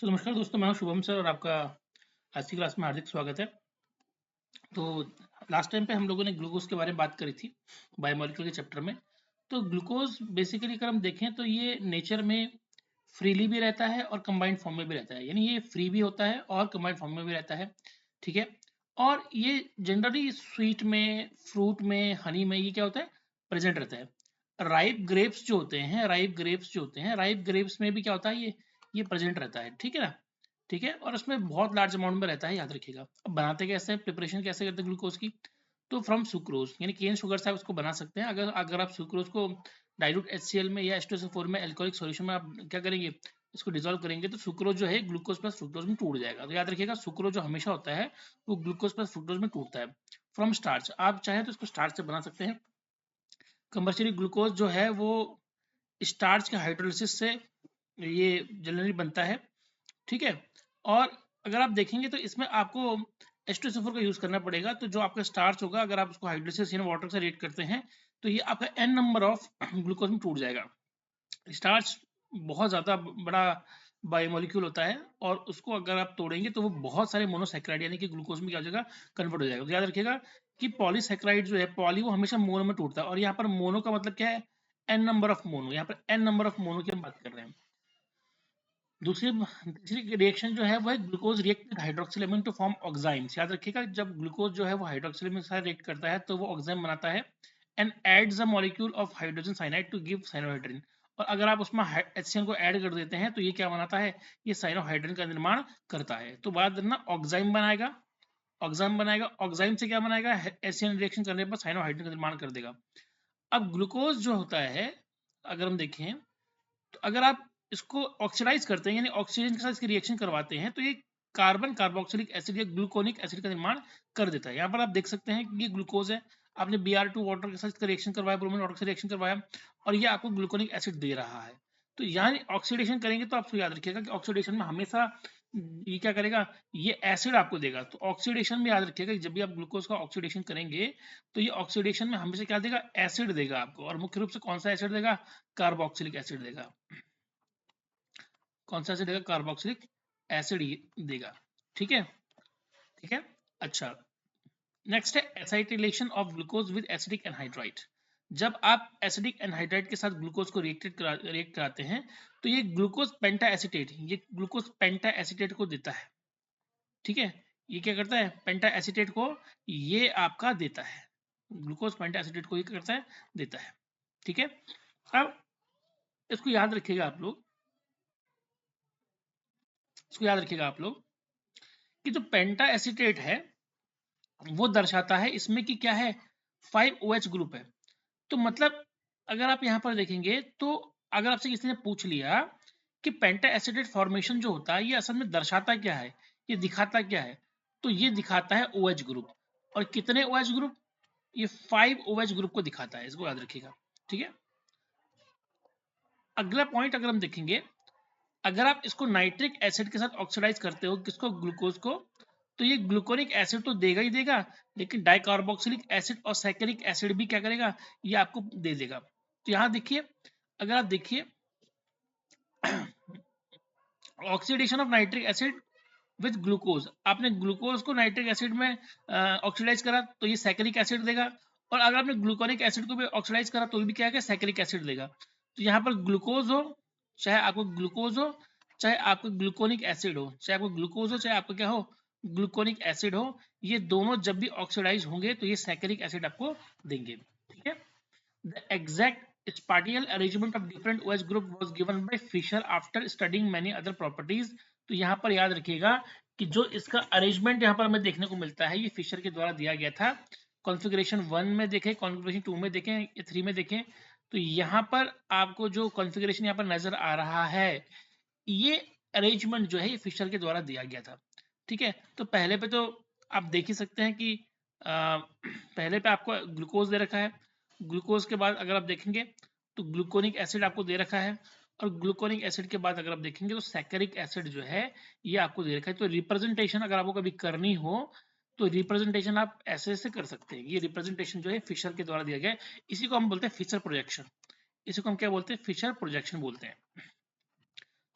नमस्कार दोस्तों, मैं हूं शुभम सर और आपका आज की क्लास में हार्दिक स्वागत है। तो लास्ट टाइम पे हम लोगों ने ग्लूकोज के बारे में बात करी थी बायोमोलिक्यूल के चैप्टर में। तो ग्लूकोज बेसिकली अगर हम देखें तो ये नेचर में फ्रीली भी रहता है और कंबाइंड फॉर्म में भी रहता है, यानी ये फ्री भी होता है और कंबाइंड फॉर्म में भी रहता है। ठीक है। और ये जनरली स्वीट में, फ्रूट में, हनी में ये क्या होता है, प्रेजेंट रहता है। राइप ग्रेप्स में भी क्या होता है, ये प्रेजेंट रहता है। ठीक है ना। ठीक है। और उसमें बहुत लार्ज अमाउंट में रहता है, याद रखिएगा। अब बनाते कैसे हैं, प्रिपरेशन कैसे करते हैं ग्लूकोज की। तो फ्रॉम सुक्रोज, यानी केन शुगर से आप उसको बना सकते हैं। अगर अगर आप सुक्रोज को डाइल्यूट HCl में या H2SO4 में एल्कोहलिक सॉल्यूशन में आप क्या करेंगे, इसको डिजोल्व करेंगे, तो सुक्रोज जो है ग्लूकोज प्लस फ्रुक्टोज में टूट जाएगा। तो याद रखिएगा, सुक्रोज जो हमेशा होता है वो ग्लूकोज प्लस फ्रुक्टोज में टूटता है। फ्रॉम स्टार्च, आप चाहे तो इसको स्टार्च से बना सकते हैं। कमर्शियली ग्लूकोज जो है वो स्टार्च के हाइड्रोलिसिस से ये जनरली बनता है। ठीक है। और अगर आप देखेंगे तो इसमें आपको H2SO4 का यूज करना पड़ेगा। तो जो आपका स्टार्च होगा, अगर आप उसको हाइड्रोलिसिस यानी वाटर से रिएक्ट करते हैं, तो ये आपका n नंबर ऑफ ग्लूकोज में टूट जाएगा। स्टार्च बहुत ज़्यादा बड़ा बायोमोलिक्यूल होता है और उसको अगर आप तोड़ेंगे तो वो बहुत सारे मोनोसैकेराइड यानी कि ग्लूकोज में क्या हो जाएगा, कन्वर्ट हो जाएगा। तो याद रखिएगा कि पॉलीसैकेराइड जो है, पॉली वो हमेशा मोनो में टूटता है, और यहाँ पर मोनो का मतलब क्या है, n नंबर ऑफ मोनो। यहाँ पर n नंबर ऑफ मोनो की हम बात कर रहे हैं। तीसरी रिएक्शन जो है वो है glucose react with hydroxyl amine to form oximes. याद रखिएगा, जब ग्लूकोज जो है वो हाइड्रोक्सिल अमीन के साथ रिएक्ट करता है तो वो ऑक्साइम बनाता है and adds a molecule of hydrogen cyanide to give cyanohydrin. और अगर आप उसमें HCl को ऐड कर देते हैं तो ये क्या बनाता है, ये साइनोहाइड्रिन का निर्माण करता है। तो बात करना, ऑक्साइम बनाएगा, ऑक्साइम से क्या बनाएगा, HCl रिएक्शन करने पर साइनोहाइड्रिन का निर्माण कर देगा। अब ग्लूकोज जो होता है, अगर हम देखें तो अगर आप इसको ऑक्सीडाइज करते हैं यानी ऑक्सीजन के साथ इसकी रिएक्शन करवाते हैं, तो ये कार्बन कार्बोक्सिलिक एसिड या ग्लूकोनिक एसिड का निर्माण कर देता है। यहाँ पर आप देख सकते हैं कि ये ग्लूकोज है, आपने Br2 वाटर के साथ इसका रिएक्शन करवाया, ब्रोमीन वाटर से रिएक्शन करवाया, और ये आपको ग्लूकोनिक एसिड दे रहा है। तो यहाँ ऑक्सीडेशन करेंगे तो आपको याद रखिएगा कि ऑक्सीडेशन में हमेशा ये क्या करेगा, ये एसिड आपको देगा। तो ऑक्सीडेशन में याद रखिएगा कि जब भी आप ग्लूकोज का ऑक्सीडेशन करेंगे तो ये ऑक्सीडेशन में हमेशा क्या देगा, एसिड देगा आपको। और मुख्य रूप से कौन सा एसिड देगा, कार्बोक्सिलिक एसिड देगा। कौन सा एसिड देगा, कार्बोक्सिलिक एसिड देगा। ठीक है। ठीक है। अच्छा, नेक्स्ट है acetylation of glucose with acidic anhydride. जब आप एसिडिक एनहाइड्राइड के साथ ग्लूकोज को रिएक्ट कराते हैं तो ये ग्लूकोज पेंटा एसिटेट, ये ग्लूकोज पेंटा एसिटेट को देता है। ठीक है। ये क्या करता है, पेंटा एसिटेट को ये आपका देता है, ग्लूकोज पेंटा एसिटेट को ये करता है, देता है। ठीक है। अब इसको याद रखिएगा आप लोग, इसको याद रखिएगा आप लोग कि जो पेंटा एसिटेट है वो दर्शाता है इसमें कि क्या है, 5OH ग्रुप है। तो मतलब अगर आप यहाँ पर देखेंगे तो अगर आपसे किसी ने पूछ लिया कि पेंटा एसिडेट फॉर्मेशन जो होता है ये असल में दर्शाता क्या है, ये दिखाता क्या है, तो ये दिखाता है OH ग्रुप। और कितने OH ग्रुप, ये 5OH ग्रुप को दिखाता है, इसको याद रखिएगा। ठीक है। अगला पॉइंट अगर हम देखेंगे, अगर आप इसको नाइट्रिक एसिड के साथ ऑक्सीडाइज करते हो, किसको, ग्लूकोज को, तो ये ग्लूकोनिक एसिड तो देगा ही देगा, लेकिन डाइकार्बोक्सिलिक एसिड और सैकरिक एसिड भी क्या करेगा, ये आपको दे देगा। तो यहाँ देखिए, अगर आप देखिए oxidation of nitric acid with glucose, आपने ग्लूकोज को नाइट्रिक एसिड में ऑक्सीडाइज करा तो ये सैकरिक एसिड देगा, और अगर आपने ग्लूकोनिक एसिड को भी ऑक्सीडाइज करा तो भी क्या है, सैकरिक एसिड देगा। तो यहाँ पर ग्लूकोज हो, चाहे आपको ग्लूकोज हो, चाहे आपको ग्लूकोनिक एसिड हो, चाहे आपको ग्लूकोज हो, चाहे आपको क्या हो, ग्लूकोनिक एसिड हो, ये दोनों जब भी ऑक्सीडाइज होंगे तो ये सैकरिक एसिड आपको देंगे। ठीक है। The exact spatial arrangement of different OH group was given by Fisher after studying many other properties। तो यहाँ पर याद रखिएगा कि जो इसका अरेंजमेंट यहाँ पर हमें देखने को मिलता है, ये फिशर के द्वारा दिया गया था। कॉन्फ़िगरेशन 1 में देखें, कॉन्फ़िगरेशन 2 में देखें, 3 में देखें, तो यहाँ पर आपको जो कॉन्फ़िगरेशन यहाँ पर नजर आ रहा है, ये अरेंजमेंट जो है ये फिशर के द्वारा दिया गया था। ठीक है। तो पहले पे तो आप देख ही सकते हैं कि पहले पे आपको ग्लूकोज दे रखा है, ग्लूकोज के बाद अगर आप देखेंगे तो ग्लूकोनिक एसिड आपको दे रखा है, और ग्लूकोनिक एसिड के बाद अगर आप देखेंगे तो सैकरिक एसिड जो है ये आपको दे रखा है। तो रिप्रेजेंटेशन अगर आपको कभी करनी हो तो रिप्रेजेंटेशन आप ऐसे ऐसे कर सकते हैं। ये रिप्रेजेंटेशन जो है फिशर के द्वारा दिया गया है, इसी को हम बोलते हैं फिशर प्रोजेक्शन। इसी को हम क्या बोलते हैं, फिशर प्रोजेक्शन बोलते हैं।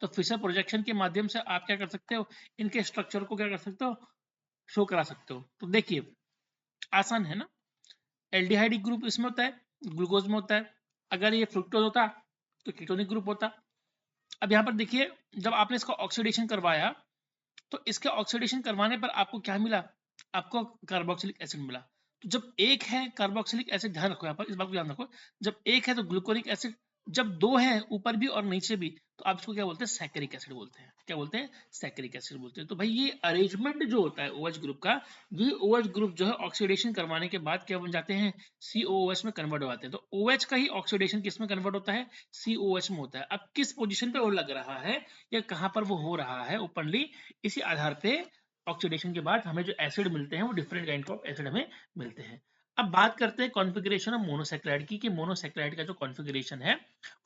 तो फिशर प्रोजेक्शन के माध्यम से आप क्या कर सकते हो, इनके स्ट्रक्चर को क्या कर सकते हो, शो करा सकते हो। तो देखिए आसान है ना, एल्डिहाइड ग्रुप इसमें होता है, ग्लूकोज में होता है, अगर ये फ्रुक्टोज होता तो कीटोनिक ग्रुप होता। अब यहाँ पर देखिए जब आपने इसका ऑक्सीडेशन करवाया तो इसके ऑक्सीडेशन करवाने पर आपको क्या मिला, आपको कार्बोक्सिलिक एसिड मिला। तो जब एक है कार्बोक्सिलिक एसिड, ध्यान रखो यहाँ पर इस बात को ध्यान रखो, जब एक है तो ग्लूकोनिक एसिड, जब दो है ऊपर भी और नीचे भी तो आप इसको क्या बोलते हैं, सैकरिक एसिड बोलते हैं। क्या बोलते हैं, सैकरिक एसिड बोलते हैं। तो भाई ये अरेंजमेंट जो होता है OH ग्रुप का, ये OH ग्रुप जो है ऑक्सीडेशन करवाने के बाद क्या बन जाते हैं, COOH में कन्वर्ट हो जाते हैं। तो OH का ही ऑक्सीडेशन किस में कन्वर्ट होता है, COH में होता है। अब किस पोजीशन पे वो लग रहा है या कहाँ पर वो हो रहा है ओपनली, इसी आधार पे ऑक्सीडेशन के बाद हमें जो एसिड मिलते हैं वो डिफरेंट काइंड ऑफ एसिड हमें मिलते हैं। अब बात करते हैं कॉन्फ़िगरेशन ऑफ मोनोसैकेराइड की, कि मोनोसैकेराइड का जो कॉन्फ़िगरेशन है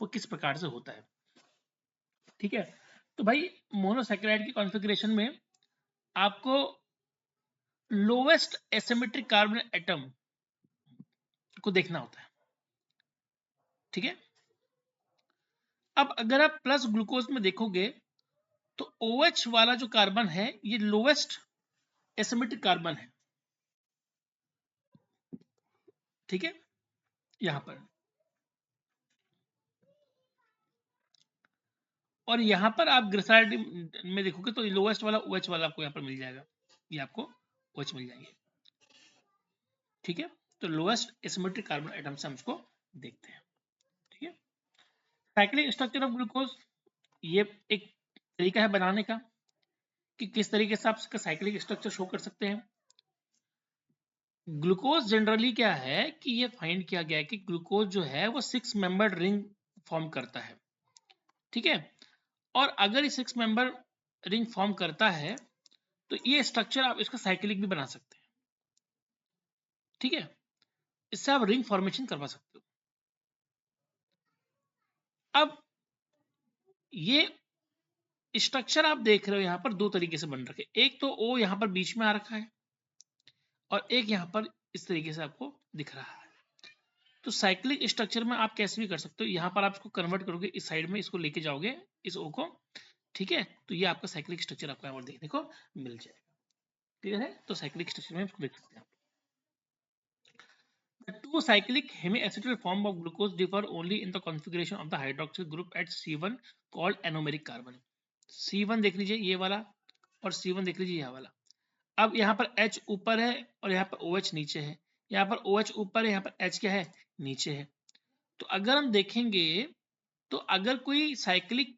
वो किस प्रकार से होता है। ठीक है, तो भाई मोनोसैकेराइड की कॉन्फ़िगरेशन में आपको लोवेस्ट एसिमेट्रिक कार्बन एटम को देखना होता है। ठीक है, अब अगर आप प्लस ग्लूकोज में देखोगे तो OH वाला जो कार्बन है ये लोवेस्ट एसिमेट्रिक कार्बन है। ठीक है, यहां पर, और यहाँ पर आप ग्लिसराइड में देखोगे तो लोवेस्ट वाला OH वाला आपको यहाँ पर मिल जाएगा, ये आपको OH मिल जाएंगे। ठीक है, तो लोवेस्ट एसिमेट्रिक कार्बन एटम से हम इसको देखते हैं। ठीक है, साइक्लिक स्ट्रक्चर ऑफ ग्लूकोज, ये एक तरीका है बनाने का कि किस तरीके से आप इसका साइक्लिक स्ट्रक्चर शो कर सकते हैं। ग्लूकोज जनरली क्या है कि ये फाइंड किया गया है कि ग्लूकोज जो है वो 6 मेंबर्ड रिंग फॉर्म करता है। ठीक है, और अगर ये 6 मेंबर रिंग फॉर्म करता है तो ये स्ट्रक्चर आप इसका साइक्लिक भी बना सकते हैं। ठीक है, इससे आप रिंग फॉर्मेशन करवा सकते हो। अब ये स्ट्रक्चर आप देख रहे हो यहाँ पर दो तरीके से बन रखे, एक तो O यहाँ पर बीच में आ रखा है और एक यहाँ पर इस तरीके से आपको दिख रहा है। तो साइक्लिक स्ट्रक्चर में आप कैसे भी कर सकते हो, यहाँ पर आप इसको कन्वर्ट करोगे, इस साइड में इसको लेके जाओगे इस O को। ठीक है, तो ये आपका साइक्लिक स्ट्रक्चर आपको यहाँ पर देखने को मिल जाएगा। क्लियर है, तो साइक्लिक स्ट्रक्चर में इसको देख सकते हैं। The two cyclic hemiacetal form of glucose differ only in the configuration of the hydroxyl group at C1 called anomeric carbon. C1 देख लीजिए ये वाला और C1 देख लीजिए यह वाला। अब यहाँ पर H ऊपर है और यहाँ पर OH नीचे है, यहाँ पर OH ऊपर है, यहाँ पर H क्या है, नीचे है। तो अगर हम देखेंगे तो अगर कोई साइक्लिक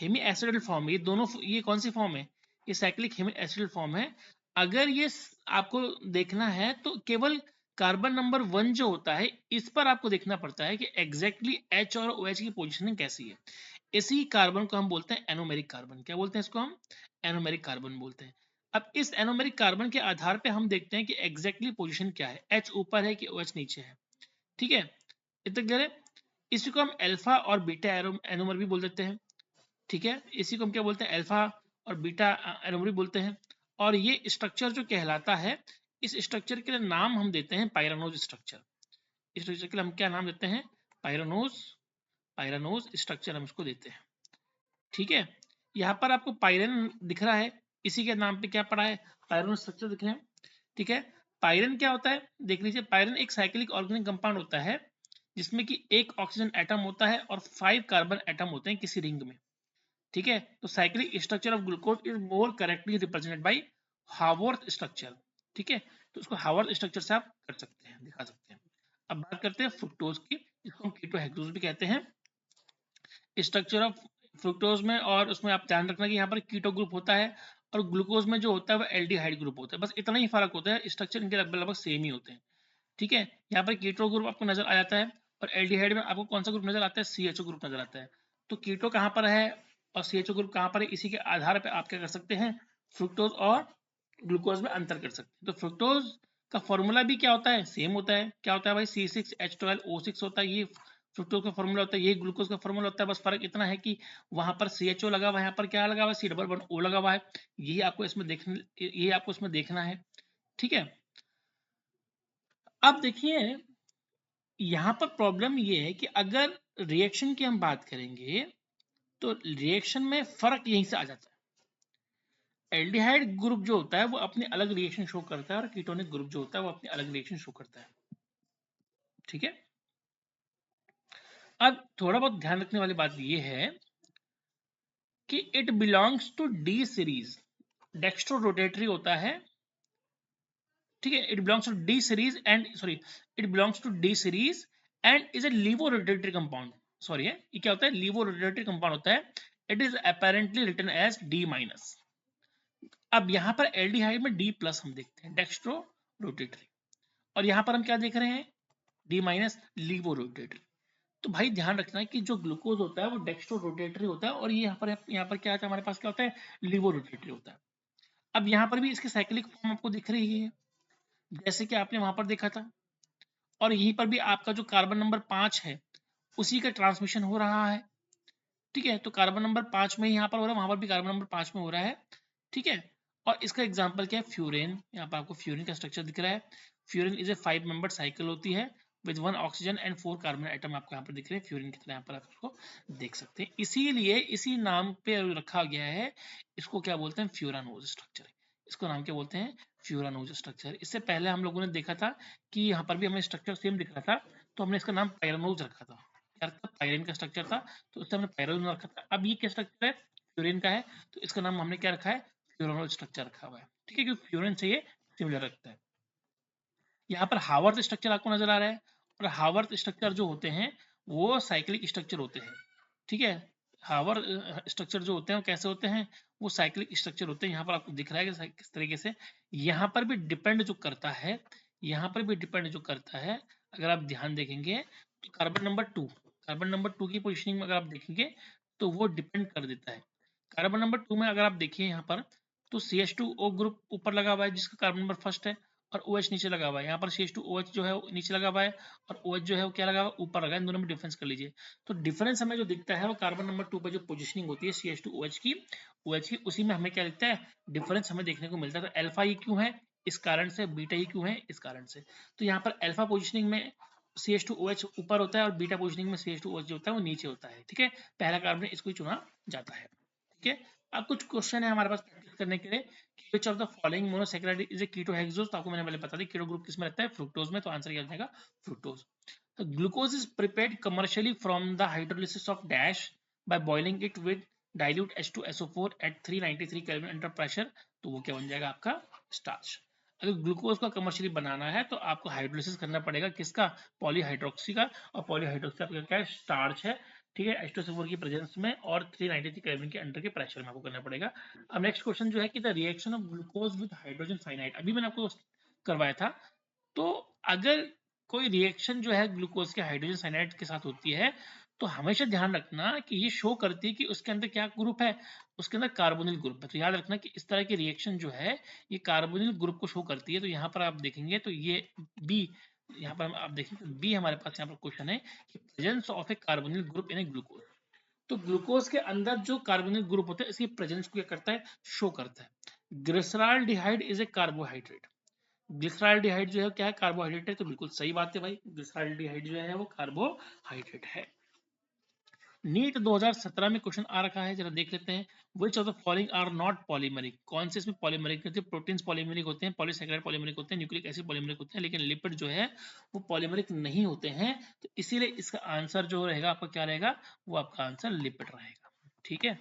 हेमी एसिडल फॉर्म, ये दोनों, ये कौन सी फॉर्म है, ये साइक्लिक हेमी एसिडल फॉर्म है। अगर ये आपको देखना है तो केवल कार्बन नंबर 1 जो होता है इस पर आपको देखना पड़ता है कि एग्जैक्टली H और OH की पोजीशनिंग कैसी है। इसी कार्बन को हम बोलते हैं एनोमेरिक कार्बन। क्या बोलते हैं इसको हम, एनोमेरिक कार्बन बोलते हैं। अब इस एनोमेरिक कार्बन के आधार पे हम देखते हैं कि एग्जैक्टली पोजीशन क्या है, H ऊपर है कि OH नीचे है। ठीक है, इतना क्लियर है। इसी को हम अल्फा और बीटा एनोमर भी बोल देते हैं। ठीक है, इसी को हम क्या बोलते हैं, अल्फा और बीटा एनोमरी बोलते हैं। और ये स्ट्रक्चर जो कहलाता है, इस स्ट्रक्चर के लिए नाम हम देते हैं पायरानोज स्ट्रक्चर। इस स्ट्रक्चर के लिए हम क्या नाम देते हैं, पायरानोज, पायरानोज स्ट्रक्चर हम इसको देते हैं। ठीक है, यहाँ पर आपको पायरन दिख रहा है, इसी के नाम पे क्या पड़ा है, पायरानोज स्ट्रक्चर दिख रहे हैं। ठीक है, पायरन क्या होता है, देख लीजिए, पायरन एक साइक्लिक ऑर्गेनिक कंपाउंड होता है जिसमें कि एक ऑक्सीजन एटम होता है और 5 कार्बन एटम होते हैं किसी रिंग में। ठीक है, तो cyclic structure of glucose is more correctly represented by Haworth structure. ठीक है, तो उसको हावर्थ स्ट्रक्चर से आप कर सकते हैं, दिखा सकते हैं। अब बात करते हैं फ्रुक्टोज की, जिसको हम कीटोहेक्सोज भी कहते हैं। स्ट्रक्चर ऑफ फ्रुक्टोज में, और उसमें आप ध्यान रखना कि यहाँ पर कीटो ग्रुप होता है और ग्लूकोज में जो होता है वो एल्डिहाइड ग्रुप होता है, बस इतना ही फर्क होता है, स्ट्रक्चर इनके लगभग सेम ही होते हैं। ठीक है, यहाँ पर कीटो ग्रुप आपको नजर आ जाता है और एल्डिहाइड में आपको कौन सा ग्रुप नजर आता है, CHO ग्रुप नजर आता है। तो कीटो कहाँ पर है और CHO ग्रुप कहाँ पर है, इसी के आधार पर आप क्या कर सकते हैं, फ्रुक्टोज और ग्लूकोज में अंतर कर सकते हैं। तो फ्रुक्टोज का फॉर्मूला भी क्या होता है, सेम होता है। क्या होता है भाई, C6H12O6 होता है, ये फ्रुक्टोज का फॉर्मूला होता है, ये ग्लूकोज का फॉर्मूला होता है। बस फर्क इतना है कि वहां पर CHO लगा हुआ है, यहाँ पर क्या लगा हुआ है, C11O लगा हुआ है। यही आपको इसमें देखना है। ठीक है, अब देखिए यहाँ पर प्रॉब्लम ये है कि अगर रिएक्शन की हम बात करेंगे तो रिएक्शन में फर्क यहीं से आ जाता है। एल्डिहाइड ग्रुप जो होता है वो अपनी अलग रिएक्शन शो करता है और कीटोनिक ग्रुप जो होता है वो अपनी अलग रिएक्शन शो करता है। ठीक है, अब थोड़ा बहुत ध्यान रखने वाली बात ये है कि it belongs to D series, dextro rotatory होता है। ठीक है, it belongs to D series and sorry, it belongs to D series and is a laevo rotatory compound. Sorry है, ये क्या होता है, लीवो रोटेटरी कंपाउंड होता है। It is apparently written as D minus. अब यहाँ पर एल्डिहाइड में डी प्लस हम देखते हैं, डेक्स्ट्रो रोटेटरी, और यहाँ पर हम क्या देख रहे हैं, डी माइनस लीवो रोटेटरी। तो भाई ध्यान रखना है कि जो ग्लूकोज होता है वो डेक्स्ट्रो रोटेटरी होता है, और ये यहाँ पर क्या होता है, हमारे पास क्या होता है, लीवो रोटेटरी होता है। अब यहाँ पर भी इसकी साइक्लिक फॉर्म आपको दिख रही है जैसे कि आपने वहां पर देखा था, और यहीं पर भी आपका जो कार्बन नंबर 5 है उसी का ट्रांसमिशन हो रहा है। ठीक है, तो कार्बन नंबर 5 में यहाँ पर हो रहा है, वहां पर भी कार्बन नंबर 5 में हो रहा है। ठीक है, और इसका एग्जाम्पल क्या है, फ्यूरेन। यहाँ पर आपको फ्यूरेन का स्ट्रक्चर दिख रहा है। Furan is a 5 member cycle होती है with 1 oxygen and 4 carbon atom आपको यहाँ पर दिख रहे हैं, फ्यूरेन की तरह यहाँ पर आप इसको देख सकते हैं। इसीलिए इसी नाम पे रखा गया है, इसको क्या बोलते हैं, फ्यूरानोज स्ट्रक्चर। इसको नाम क्या बोलते हैं, फ्यूरानोज स्ट्रक्चर। इससे पहले हम लोगों ने देखा था कि यहाँ पर भी हमें स्ट्रक्चर सेम दिख रहा था, तो हमने इसका नाम पायरानोज रखा था। पायरिन का स्ट्रक्चर था, तो उससे हमने पायरानोज रखा था। अब ये क्या स्ट्रक्चर है, फ्यूरिन का है, तो इसका नाम हमने क्या रखा है, फ्यूरानोज स्ट्रक्चर रखा हुआ है। ठीक है, क्योंकि फ्यूरिन से ये सिमिलर रखता है। यहाँ पर हावर्थ स्ट्रक्चर आपको नजर आ रहा है, और हावर्थ स्ट्रक्चर जो होते हैं वो साइक्लिक स्ट्रक्चर होते हैं। ठीक है, हावर्थ स्ट्रक्चर जो होते हैं वो कैसे होते हैं, वो साइक्लिक स्ट्रक्चर होते हैं। यहाँ पर आपको दिख रहा है कि किस तरीके से, यहाँ पर भी डिपेंड जो करता है, यहाँ पर भी डिपेंड जो करता है, अगर आप ध्यान देखेंगे तो कार्बन नंबर 2 की पोजिशनिंग में अगर आप देखेंगे तो वो डिपेंड कर देता है। कार्बन नंबर 2 में अगर आप देखिए यहाँ पर, तो CH2O ग्रुप ऊपर लगा हुआ है जिसका कार्बन नंबर फर्स्ट है, और OH नीचे लगा हुआ है। यहाँ पर CH2OH जो है वो नीचे लगा हुआ है, और OH जो है वो क्या लगा हुआ है, ऊपर लगा है। इन दोनों में डिफरेंस कर लीजिए, तो डिफरेंस हमें जो दिखता है वो कार्बन नंबर 2 पर जो पोजीशनिंग होती है CH2OH की, OH की, उसी में हमें क्या दिखता है, डिफरेंस हमें देखने को मिलता है। तो अल्फा ही क्यों है, इस कारण से, बीटा ही क्यों है, इस कारण से। तो यहाँ पर अल्फा पोजिशनिंग में CH2OH ऊपर होता है, और बीटा पोजिशनिंग में CH2OH जो होता है वो नीचे होता है। ठीक है, पहला कार्बन इसको ही चुना जाता है। ठीक है, अब कुछ क्वेश्चन है हमारे पास प्रैक्टिस करने के लिए, which of the following monosaccharide is a ketohexose। तो आपको मैंने पहले बता दी कीटो ग्रुप किसमें रहता है, फ्रुक्टोज में, तो आंसर क्या हो जाएगा, फ्रुक्टोज। तो glucose is prepared commercially from the hydrolysis of dash by boiling it with dilute H2SO4 at 393 kelvin under pressure. तो वो क्या बन जाएगा, आपका स्टार्च। अगर ग्लूकोज को कमर्शियली बनाना है तो आपको हाइड्रोलिसिस करना पड़ेगा, किसका, पॉलीहाइड्रोक्सी का, और पॉलीहाइड्रोक्सी आपका क्या है, स्टार्च है। ठीक है, H2SO4 की प्रेजेंस में और 393 केल्विन के अंडर के प्रेशर में आपको करना पड़ेगा। अब नेक्स्ट क्वेश्चन जो है कि the reaction of glucose with hydrogen cyanide, अभी मैंने आपको करवाया था। तो अगर कोई रिएक्शन जो है ग्लूकोज के हाइड्रोजन साइनाइड के साथ होती है, तो हमेशा ध्यान रखना कि ये शो करती है कि उसके अंदर क्या ग्रुप है, उसके अंदर कार्बोनिल ग्रुप है। तो याद रखना कि इस तरह की रिएक्शन जो है ये कार्बोनिल ग्रुप को शो करती है। तो यहाँ पर आप देखेंगे तो ये बी, यहाँ पर आप देखेंगे बी हमारे पास यहाँ पर क्वेश्चन है कि presence of A carbonyl group in A glucose. तो ग्लूकोज के अंदर जो कार्बोनिल ग्रुप होता है इसकी प्रेजेंस को क्या करता है, शो करता है। Glyceraldehyde is a carbohydrate. Glyceraldehyde जो है क्या है, कार्बोहाइड्रेट है। तो बिल्कुल सही बात है भाई, ग्लिसरॉल्डिहाइड जो है वो कार्बोहाइड्रेट है। नीट 2017 में क्वेश्चन आ रखा है, जरा देख लेते हैं। Which of the following are not polymeric, कौन से इसमें पॉलीमरिक होते हैं, प्रोटीन्स पॉलीमरिक होते हैं, पॉलीसैकेराइड पॉलीमरिक होते हैं, न्यूक्लिक एसिड पॉलीमरिक होते हैं, लेकिन लिपिड जो है वो पॉलीमरिक नहीं होते हैं। तो इसीलिए इसका आंसर जो रहेगा आपका क्या रहेगा, वो आपका आंसर लिपिड रहेगा। ठीक है,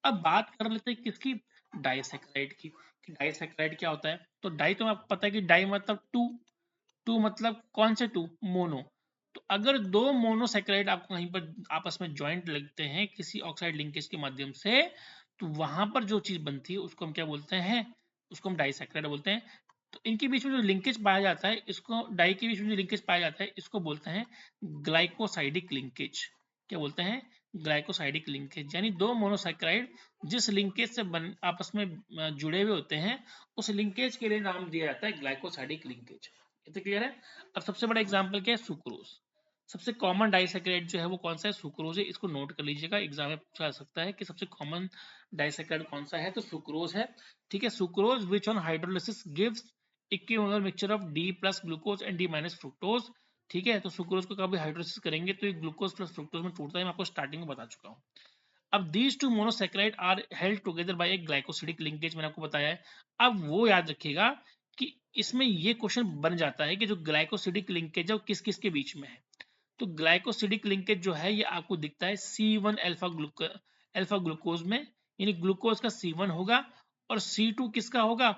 अब बात कर लेते हैं किसकी, डाइसैकेराइड की। डाइसैकेराइड क्या होता है, तो डाई तो आपको पता है कि डाई मतलब टू, टू मतलब कौन से टू, मोनो। तो अगर दो मोनोसैकेराइड आपको कहीं पर आपस में ज्वाइंट लगते हैं किसी ऑक्साइड लिंकेज के माध्यम से, तो वहां पर जो चीज बनती है उसको हम क्या बोलते हैं, उसको हम डाइसैकेराइड बोलते हैं। तो इनके बीच में जो लिंकेज पाया जाता है, इसको डाई के बीच में जो लिंकेज पाया जाता है इसको बोलते हैं ग्लाइकोसाइडिक लिंकेज। क्या बोलते हैं, ग्लाइकोसाइडिक लिंकेज। यानी दो मोनोसैकेराइड जिस लिंकेज से आपस में जुड़े हुए होते हैं, उस लिंकेज के लिए नाम दिया जाता है ग्लाइकोसाइडिक लिंकेज। ये तो क्लियर है। अब सबसे बड़ा एग्जांपल क्या है, सुक्रोज। सबसे कॉमन डाइसैकेराइड जो है वो कौन सा है, सुक्रोज है। इसको नोट कर लीजिएगा, एग्जाम में पूछा जा सकता है कि सबसे कॉमन डाइसैकेराइड कौन सा है, तो सुक्रोज है। ठीक है, sucrose which on hydrolysis gives equimolar mixture of D plus glucose and D minus fructose. ठीक है, तो सुक्रोज को कभी हाइड्रोलिसिस करेंगे तो ये ग्लूकोज प्लस फ्रुक्टोज में टूटता है, मैं आपको स्टार्टिंग में बता चुका हूँ। अब these two monosaccharide are held together by a glycosidic linkage, मैंने आपको बताया है। अब वो याद रखिएगा कि इसमें ये क्वेश्चन बन जाता है कि जो ग्लाइकोसिडिक लिंकेज है वो किस किस के बीच में है। तो ग्लाइकोसिडिक लिंकेज जो है ये आपको दिखता है C1 अल्फा ग्लूकोज में, यानी ग्लूकोज का C1 होगा, और C2 किसका होगा,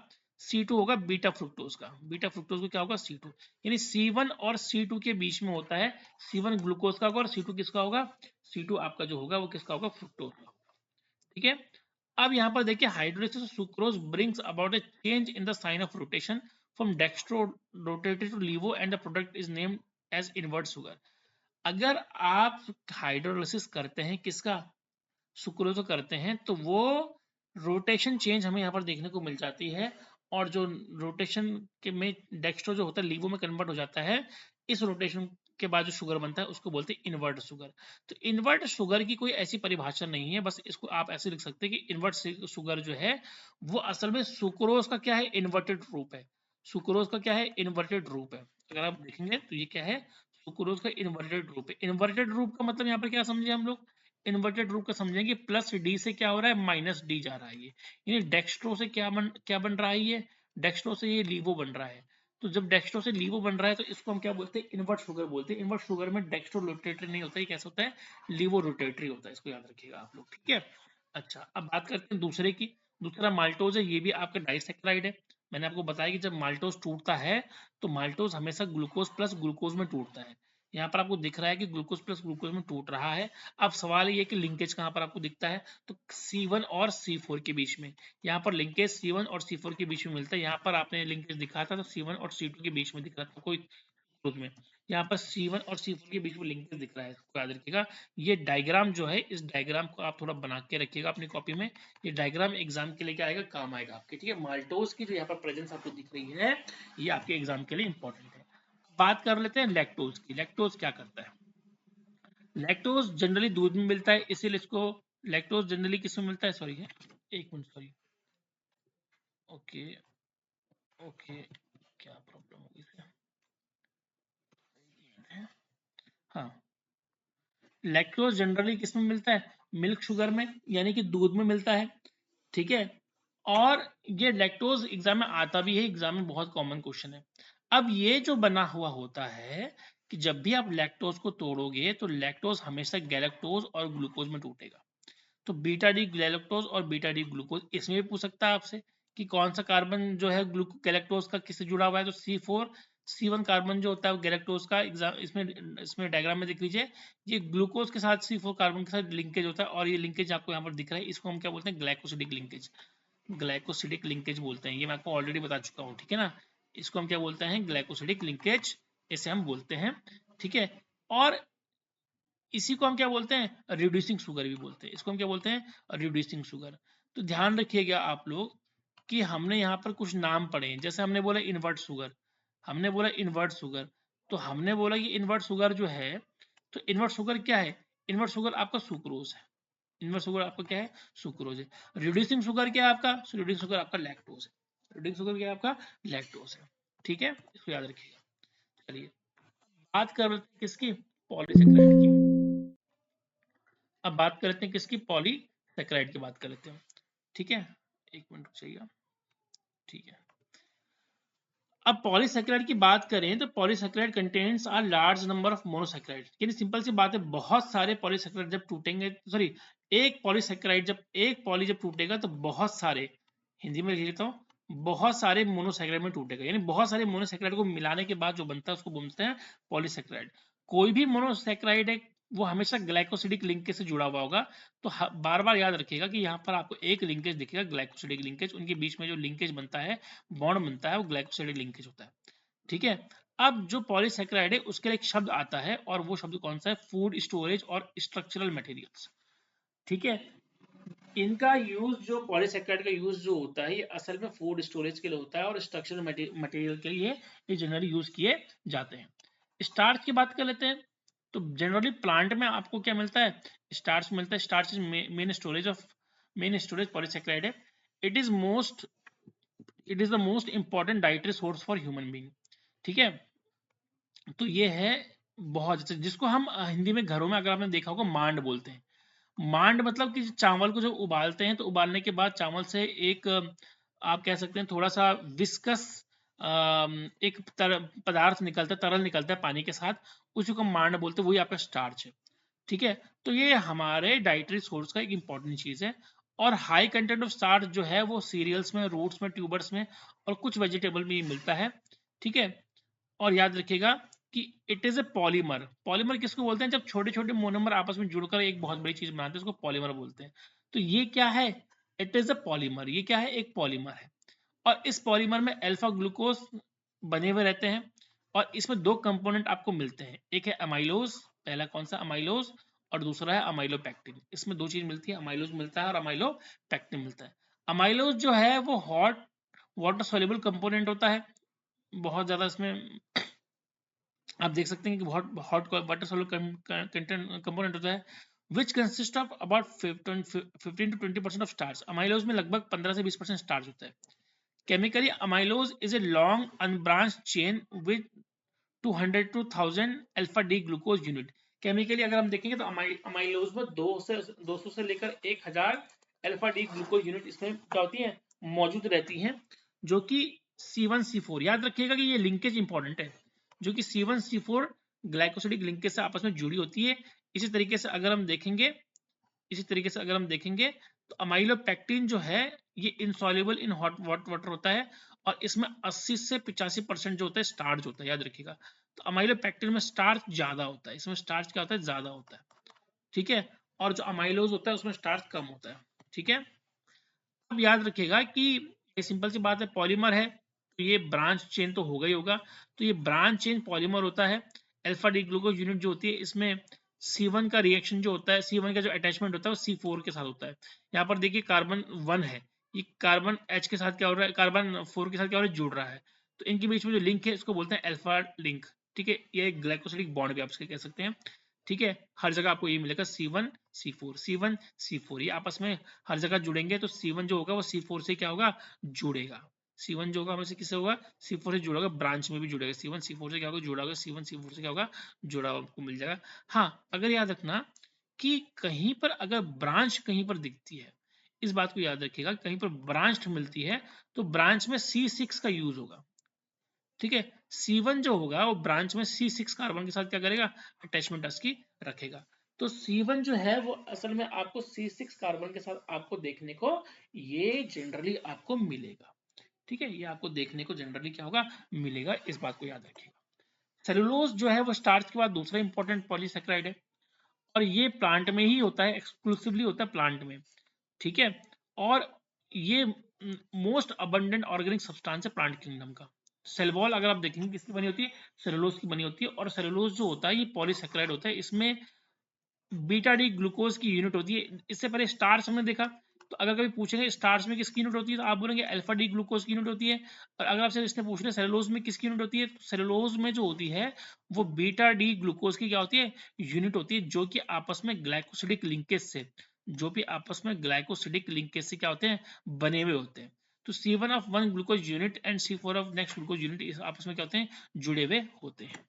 C2 होगा बीटा फ्रुक्टोज का। बीटा फ्रुक्टोज को क्या होगा, C2, यानी C1 और C2 के बीच में होता है। C1 ग्लूकोज का होगा और C2 किसका होगा, C2 आपका जो होगा वो किसका होगा, फ्रुक्टोज का। ठीक है, अब यहाँ पर देखिए hydrolysis sucrose brings about a change in the sign of rotation from dextro rotated to laevo and the product is named as invert sugar. अगर आप हाइड्रोलिसिस करते हैं किसका, सुक्रोज करते हैं, तो वो रोटेशन चेंज हमें यहाँ पर देखने को मिल जाती है, और जो रोटेशन के में डेक्स्ट्रो जो होता है लीवो में कन्वर्ट हो जाता है, इस रोटेशन के बाद जो शुगर बनता है उसको बोलते हैं इन्वर्ट शुगर। तो इन्वर्ट शुगर की कोई ऐसी परिभाषा नहीं है, बस इसको आप ऐसे लिख सकते हैं कि इन्वर्ट शुगर जो है वो असल में सुक्रोज का क्या है, इन्वर्टेड रूप है। सुक्रोज का क्या है, इन्वर्टेड रूप है। अगर आप देखेंगे तो ये क्या है, सुक्रोज का इन्वर्टेड रूप है। इन्वर्टेड रूप का मतलब यहाँ पर क्या समझे हम लोग, इन्वर्टेड रूप का समझेंगे प्लस डी से क्या हो रहा है, माइनस डी जा रहा है ये, यानी डेक्स्ट्रो से क्या बन रहा है, ये डेक्स्ट्रो से ये लीवो बन रहा है। तो जब डेक्स्ट्रो से लीवो बन रहा है तो इसको हम क्या बोलते हैं, इन्वर्ट शुगर बोलते हैं। इन्वर्ट शुगर में डेक्स्ट्रो रोटेटरी नहीं होता है, कैसा होता है, लीवो रोटेटरी होता है, इसको याद रखिएगा आप लोग। ठीक है, अच्छा अब बात करते हैं दूसरे की। दूसरा माल्टोज है, ये भी आपका डाइसेक्राइड है। मैंने आपको बताया कि जब माल्टोज टूटता है तो माल्टोज हमेशा ग्लूकोज प्लस ग्लूकोज में टूटता है। यहाँ पर आपको दिख रहा है कि ग्लूकोज प्लस ग्लूकोज में टूट रहा है। अब सवाल ये कि लिंकेज कहाँ पर आपको दिखता है, तो C1 और C4 के बीच में। यहाँ पर लिंकेज C1 और C4 के बीच में मिलता है। यहाँ पर आपने लिंकेज दिखा था तो C1 और C2 के बीच में दिख रहा था कोई ग्रुप में, यहाँ पर C1 और C4 के बीच में लिंकेज दिख रहा है, इसको याद रखिएगा। ये डायग्राम जो है, इस डायग्राम को आप थोड़ा बना के रखिएगा अपनी कॉपी में। ये डायग्राम एग्जाम के लिए क्या आएगा, काम आएगा आपके। ठीक है, माल्टोज की जो यहाँ पर प्रेजेंस आपको दिख रही है, ये आपके एग्जाम के लिए इंपॉर्टेंट है। बात कर लेते हैं लैक्टोज की। लैक्टोज क्या करता है, लैक्टोज जनरली दूध में मिलता है, इसीलिए इसको लैक्टोज जनरली किस में मिलता है, सॉरी है, एक मिनट सॉरी, ओके ओके, क्या प्रॉब्लम होगी इसमें, हाँ, लैक्टोज जनरली किस में मिलता है, मिल्क शुगर में, यानी कि दूध में मिलता है। ठीक है, और ये लैक्टोज एग्जाम में आता भी है, एग्जाम में बहुत कॉमन क्वेश्चन है। अब ये जो बना हुआ होता है कि जब भी आप लैक्टोज को तोड़ोगे तो लैक्टोज हमेशा गैलेक्टोज और ग्लूकोज में टूटेगा। तो बीटा डी गैलेक्टोज और बीटा डी ग्लूकोज, इसमें भी पूछ सकता है आपसे कि कौन सा कार्बन जो है गैलेक्टोज का किससे जुड़ा हुआ है, तो C4 C1 कार्बन जो होता है गैलेक्टोज का, एग्जाम इसमें इसमें डायग्राम में देख लीजिए, ये ग्लूकोज के साथ C4 कार्बन के साथ लिंकेज होता है, और ये लिंकेज आपको यहाँ पर दिख रहा है, इसको हम क्या बोलते हैं, ग्लाइकोसिडिक लिंकेज। ग्लाइकोसिडिक लिंकेज बोलते हैं, ये मैं आपको ऑलरेडी बता चुका हूँ। ठीक है ना, इसको हम क्या बोलते हैं, ग्लाइकोसिडिक लिंकेज, इसे हम बोलते हैं। ठीक है, और इसी को हम क्या बोलते हैं, रिड्यूसिंग शुगर भी बोलते हैं, इसको हम क्या बोलते हैं, रिड्यूसिंग शुगर। तो ध्यान रखिएगा आप लोग कि हमने यहाँ पर कुछ नाम पढ़े हैं, जैसे हमने बोला इन्वर्ट शुगर, हमने बोला इन्वर्ट शुगर, तो हमने बोला कि इन्वर्ट शुगर जो है, तो इन्वर्ट शुगर क्या है, इन्वर्ट शुगर आपका सुक्रोज है। इन्वर्ट शुगर आपका क्या है, सुक्रोज है। रिड्यूसिंग शुगर क्या है आपका, रिड्यूसिंग शुगर आपका लैक्टोज है। रिड्यूसिंग शुगर क्या है आपका, लैक्टोज है। ठीक है, इसको याद रखिएगा। चलिए बात कर लेते हैं किसकी, पॉलीसेक्राइड की। अब बात करते हैं किसकी, पॉलीसेक्राइड की बात कर लेते हैं। ठीक है, एक मिनट चाहिए, ठीक है। अब पॉलीसेक्राइड की बात करें तो polysaccharide contains are large number of monosaccharide, यानी सिंपल सी बात है, बहुत सारे पॉलीसेक्राइड जब टूटेंगे, सॉरी, एक पॉलीसेक्राइड जब एक पॉली जब टूटेगा तो बहुत सारे, हिंदी में लिख लेता हूँ, बहुत सारे मोनोसेक्राइड में टूटेगा, यानी बहुत सारे मोनोसेक्राइड को मिलाने के बाद जो बनता है उसको बोलते हैं पॉलीसेक्राइड। कोई भी मोनोसेक्राइड है वो हमेशा ग्लाइकोसिडिक लिंकेज से जुड़ा हुआ होगा। तो बार बार याद रखिएगा कि यहाँ पर आपको एक लिंकेज दिखेगा, ग्लाइकोसिडिक लिंकेज, उनके बीच में जो लिंकेज बनता है, बॉन्ड बनता है, वो ग्लाइकोसिडिक लिंकेज होता है। ठीक है, अब जो पॉलीसेक्राइड है उसके लिए एक शब्द आता है, और वो शब्द कौन सा है, फूड स्टोरेज और स्ट्रक्चरल मटेरियल्स। ठीक है, इनका यूज, जो पॉलीसेक्राइड का यूज जो होता है, ये असल में फूड स्टोरेज के लिए होता है और स्ट्रक्चरल मटेरियल के लिए ये जनरली यूज किए जाते हैं। स्टार्च की बात कर लेते हैं, तो जनरली प्लांट में आपको क्या मिलता है, स्टार्च मिलता है। Starch is main storage polysaccharide है। It is most it is the most important dietary source for human being. ठीक है, तो ये है बहुत, जिसको हम हिंदी में घरों में अगर आपने देखा होगा मांड बोलते हैं। मांड मतलब कि चावल को जब उबालते हैं तो उबालने के बाद चावल से एक आप कह सकते हैं थोड़ा सा विस्कस एक पदार्थ निकलता है, तरल निकलता है पानी के साथ, उसी को मांड बोलते हैं, वही आपका स्टार्च है। ठीक है, तो ये हमारे डाइटरी सोर्स का एक इंपॉर्टेंट चीज है। और हाई कंटेंट ऑफ स्टार्च जो है वो सीरियल्स में, रूट्स में, ट्यूबर्स में और कुछ वेजिटेबल में मिलता है। ठीक है, और याद रखिएगा कि it is a polymer. Polymer किसको बोलते हैं? जब छोटे छोटे मोनोमर आपस में जुड़कर एक बहुत बड़ी चीज बनाते हैं उसको पॉलीमर बोलते हैं। तो ये क्या है? It is a polymer. ये क्या है? एक पॉलीमर है। और इस पॉलीमर में अल्फा ग्लूकोज बने हुए रहते हैं और इसमें दो कंपोनेंट आपको मिलते हैं, एक है अमाइलोज, पहला कौन सा? अमाइलोज, और दूसरा है अमाइलोपेक्टिन। इसमें दो चीज मिलती है, अमाइलोज मिलता है और अमाइलोपेक्टिन मिलता है। अमाइलोज जो है वो हॉट वाटर सोल्यूबल कंपोनेंट होता है, बहुत ज्यादा इसमें आप देख सकते हैं कि बहुत हॉट वाटर सोल्यूबल कंपोनेंट होता है, which consist of about 15 to 20% of starch. Amylose में लगभग 15 से 20% स्टार्च होता है। Chemically amylose is a long unbranch chain with 200 to 1000 alpha D glucose unit. Chemically अगर हम देखेंगे तो अमाइलोज में 200 से लेकर 1000 अल्फा डी ग्लूकोज यूनिट इसमें क्या होती है? मौजूद रहती हैं, जो कि C1C4, याद रखिएगा कि ये लिंकेज इंपॉर्टेंट है, जो कि C1C4 ग्लाइकोसिडिक लिंकेज से आपस में जुड़ी होती है। इसी तरीके से अगर हम देखेंगे इसी तरीके से अगर हम देखेंगे तो अमाइलोपेक्टिन जो है ये इनसॉल्युबल इन हॉट वाटर होता है और इसमें 80 से 85% जो होता है स्टार्च होता है, याद रखिएगा। तो अमाइलोपेक्टिन में स्टार्च ज्यादा होता है, इसमें स्टार्च क्या होता है? ज्यादा होता है। ठीक है, और जो अमाइलोज होता है उसमें स्टार्च कम होता है। ठीक है, अब याद रखिएगा कि ये सिंपल सी बात है, पॉलीमर है तो ये ब्रांच चेन तो होगा ही होगा। तो ये ब्रांच चेन पॉलीमर होता है। अल्फा डी ग्लूकोज यूनिट जो होती है इसमें C1 का रिएक्शन जो होता है, C1 का जो अटैचमेंट होता है वो C4 के साथ होता है। यहाँ पर देखिए कार्बन 1 है, ये कार्बन H के साथ क्या हो रहा है? कार्बन 4 के साथ क्या हो रहा है? जुड़ रहा है। तो इनके बीच में जो लिंक है इसको बोलते हैं अल्फा लिंक। ठीक है, ये एक ग्लाइकोसिडिक बॉन्ड भी आप इसके कह सकते हैं। ठीक है, हर जगह आपको ये मिलेगा C1 C4 ये आपस में हर जगह जुड़ेंगे तो C1 जो होगा वो C4 से क्या होगा? जुड़ेगा। C1 जो होगा हमें किससे होगा? C4 से जुड़ा होगा, ब्रांच में भी जुड़ेगा। C1 C4 से क्या होगा? जुड़ा होगा। C1 C4 से क्या होगा? जुड़ा हुआ आपको मिल जाएगा। हाँ, अगर याद रखना कि कहीं पर अगर ब्रांच कहीं पर दिखती है, इस बात को याद रखिएगा, कहीं पर ब्रांच मिलती है तो ब्रांच में C6 का यूज होगा। ठीक है, C1 जो होगा वो ब्रांच में C6 कार्बन के साथ क्या करेगा? अटैचमेंट उसकी रखेगा। तो C1 जो है वो असल में आपको C6 कार्बन के साथ आपको देखने को ये जनरली आपको मिलेगा। ठीक है, ये आपको देखने को जनरली क्या होगा? मिलेगा, इस बात को याद रखिएगा। सेलुलोज जो है वो स्टार्च के बाद दूसरा इंपॉर्टेंट पॉलीसेकेराइड है और ये प्लांट में ही होता है, एक्सक्लूसिवली होता है प्लांट में। ठीक है, और ये मोस्ट अबंडेंट ऑर्गेनिक सब्सटेंस है प्लांट किंगडम का। सेल वॉल अगर आप देखेंगे किसकी बनी होती है? सेलुलोज की बनी होती है। और सेलुलोज जो होता है ये पॉलीसेकेराइड होता है, इसमें बीटा डी ग्लूकोज की यूनिट होती है। इससे पहले स्टार्च हमने देखा, तो अगर कभी पूछेंगे स्टार्च में किसकी यूनिट होती है तो आप बोलेंगे अल्फा डी ग्लूकोज की यूनिट होती है। और अगर आपसे इसने पूछ लिया सेलुलोज में किसकी यूनिट होती है, तो सेलुलोज में जो होती है वो बीटा डी ग्लूकोज की क्या होती है? यूनिट होती है, जो कि आपस में ग्लाइकोसिडिक लिंकेज से क्या होते हैं? बने हुए होते हैं। तो C1 of one glucose unit and C4 of next glucose unit आपस में क्या होते हैं? जुड़े हुए होते हैं।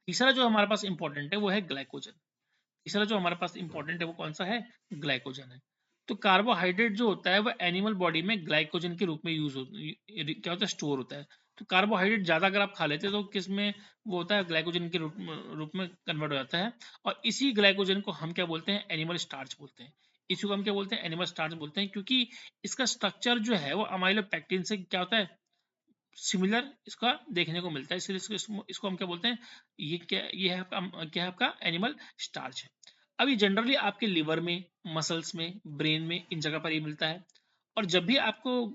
तीसरा जो हमारे पास इंपॉर्टेंट है वो है ग्लाइकोजन। तीसरा जो हमारे पास इंपॉर्टेंट है वो कौन सा है? ग्लाइकोजन है। तो कार्बोहाइड्रेट जो होता है वो एनिमल बॉडी में ग्लाइकोजन के रूप में क्या होता है? स्टोर होता है। तो कार्बोहाइड्रेट ज्यादा अगर आप खा लेते हैं तो किस में वो होता है? ग्लाइकोजन के रूप में कन्वर्ट हो जाता है। और इसी ग्लाइकोजन को हम क्या बोलते हैं? एनिमल स्टार्च बोलते हैं। इसी को हम क्या बोलते हैं? एनिमल स्टार्च बोलते हैं, क्योंकि इसका स्ट्रक्चर जो है वो अमाइलोपेक्टिन से क्या होता है? सिमिलर इसका देखने को मिलता है, इसलिए इसको हम क्या बोलते हैं? ये है आपका क्या है? आपका एनिमल स्टार्च है। अब ये जनरली आपके लिवर में, मसल्स में, ब्रेन में, इन जगह पर ये मिलता है। और जब भी आपको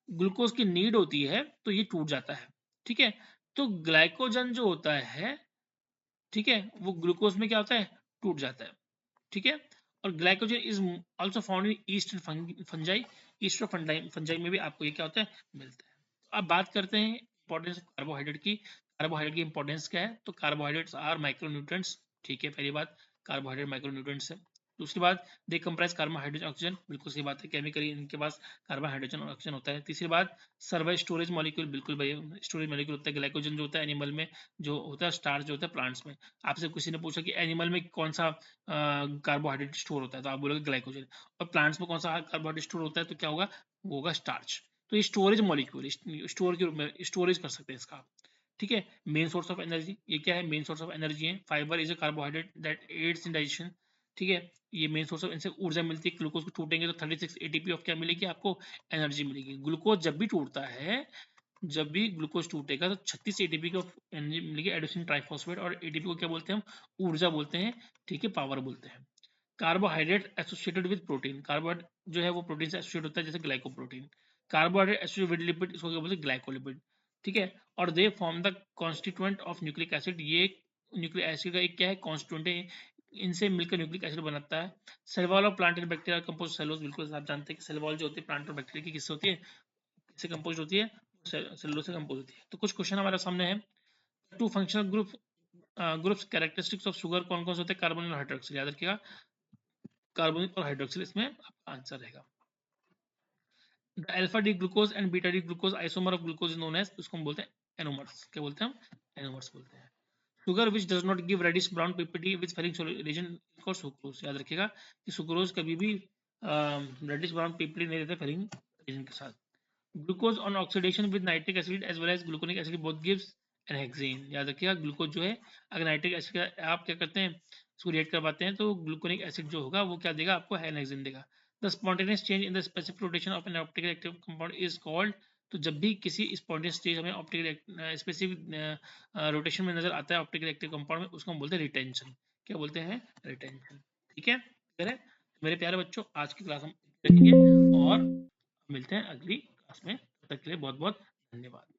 ग्लूकोज की नीड होती है तो ये टूट जाता है। ठीक है, तो ग्लाइकोजन जो होता है, ठीक है, वो ग्लूकोज में क्या होता है? टूट जाता है। ठीक है, और glycogen is also found in east fungi. East fungi में भी आपको ये क्या होता है? मिलता है। तो अब बात करते हैं इंपॉर्टेंस कार्बोहाइड्रेट की। कार्बोहाइड्रेट की इंपॉर्टेंस क्या है? तो कार्बोहाइड्रेट्स आर माइक्रोन्यूट्रिएंट्स। ठीक है, पहली बात, कार्बोहाइड्रेट माइक्रोन्यूट्रिएंट्स है। दूसरी बात, दे कंप्रेस कार्बन हाइड्रोजन ऑक्सीजन, बिल्कुल सही बात है, केमिकली इनके पास कार्बन हाइड्रोजन और ऑक्सीजन होता है। तीसरी बात, सर्वाइव स्टोरेज मॉलिक्यूल, बिल्कुल भाई स्टोरेज मॉलिक्यूल होता है। ग्लाइकोजन जो होता है एनिमल में, जो होता है स्टार्च जो होता है प्लांट्स में। आपसे किसी ने पूछा कि एनिमल में कौन सा कार्बोहाइड्रेट स्टोर होता है, तो आप बोलोगे ग्लाइकोजन। और प्लांट्स में कौन सा कार्बोहाइड्रेट स्टोर होता है, तो क्या होगा, वो होगा स्टार्च। तो ये स्टोरेज मॉलिक्यूल, स्टोर के रूप में स्टोरेज कर सकते हैं इसका, ठीक है। मेन सोर्स ऑफ एनर्जी, ये क्या है, मेन सोर्स ऑफ एनर्जी है। Fibre is a carbohydrate that adds in digestion, ठीक है। ये मेन सोर्स ऑफ, इनसे ऊर्जा मिलती है। ग्लूकोज को टूटेंगे तो 36 एटीपी ऑफ क्या मिलेगी आपको, एनर्जी मिलेगी। ग्लूकोज जब भी टूटता है, जब भी ग्लूकोज टूटेगा तो 36 एटीपी की एनर्जी मिलेगी, एडिशन ट्राइफॉस्फेट। और एटीपी को क्या बोलते हैं हम, ऊर्जा बोलते हैं, ठीक है, पावर बोलते हैं। Carbohydrate associated with protein, carbohydrate जो है वो प्रोटीन से एसोसिएट होता है, जैसे glycoprotein. Carbohydrate associated with lipid, इसको क्या बोलते हैं, ग्लाइकोलिपिड, ठीक है। और they form the constituent of nucleic acid, ये न्यूक्लिक एसिड का एक क्या है, कॉन्स्टिट्यूएंट है, इनसे मिलकर न्यूक्लिक एसिड बनता है। Cell wall of plant and bacteria compose cellulose, बिल्कुल आप जानते हैं कि सेल वॉल जो होती है प्लांट और बैक्टीरिया की किससे होती है, किससे कंपोज होती है, सेलुलोज से कंपोज होती है। तो कुछ क्वेश्चन हमारे सामने है। Two functional groups characteristics of sugar कौन कौन से होते हैं, कार्बोनिल और हाइड्रोक्सिल, याद रखिएगा, कार्बोनिल और हाइड्रोक्सिल इसमें आपका आंसर रहेगा। The alpha D glucose and beta D glucose isomer of glucose is known as, उसको हम बोलते हैं एनोमर्स, क्या बोलते हैं हम, एनोमर्स बोलते हैं। Sugar which does not give reddish brown PPT with Fehling solution और सुक्रोज, याद रखिएगा कि सुक्रोज कभी भी रेडिश ब्राउन पीपीटी नहीं देते फेरिंग रीजन के साथ। Glucose on oxidation with nitric acid as well as gluconic acid both gives an hexane, याद रखिएगा ग्लूकोज जो है, अगर नाइट्रिक एसिड का आप क्या करते हैं, इसको रिएक्ट करवाते हैं, तो ग्लूकोनिक एसिड जो होगा वो क्या देगा आपको, एन हेक्सेन देगा। The spontaneous change in the specific rotation of an optical active compound is called, तो जब भी किसी स्पॉन्टेनियस चेंज हमें ऑप्टिकल स्पेसिफिक रोटेशन में नजर आता है ऑप्टिकल एक्टिव कंपाउंड में, उसको हम बोलते हैं रिटेंशन, क्या बोलते हैं, रिटेंशन, ठीक है। क्लियर है। मेरे प्यारे बच्चों, आज की क्लास हम रखेंगे और मिलते हैं अगली क्लास में, तब तक के लिए बहुत बहुत धन्यवाद।